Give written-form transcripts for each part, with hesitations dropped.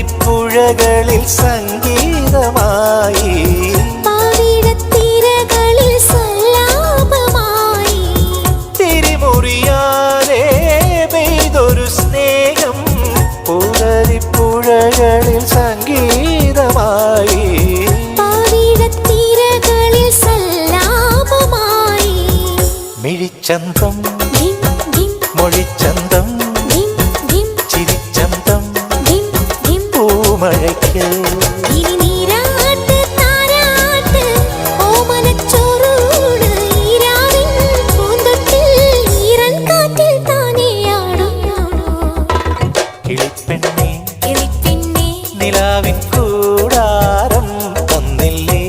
പൂരരിപ്പുഴകളിൽ സംഗീതമായി പാവിഴത്തിരകളിൽ സല്ലാപമായി തിരിമുറിയാതെ പെയ്തൊരു സ്നേഹം പൂരരിപ്പുഴകളിൽ സംഗീതമായി പാവിഴത്തിരകളിൽ സല്ലാപമായി മിഴിച്ചന്തം മൊഴിച്ചന്തം ചിരിച്ചന്തം പൂമഴയ്ക്ക് കിളിപ്പെണ്ണേ നിലാവിൻ കൂടാരം തന്നില്ലേ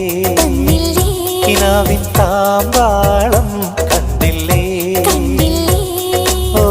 കിനാവിൻ താമ്പാളം കണ്ടില്ലേ ഓ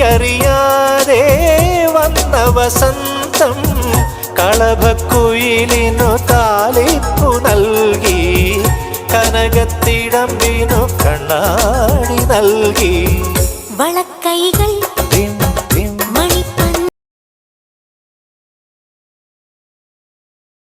അറിയാതെ വന്ന വസന്തം കളഭക്കുയിലിനു താലിപ്പു നൽകി കനകത്തിടമ്പിനു കണ്ണാടി നൽകി വളക്കൈകൾ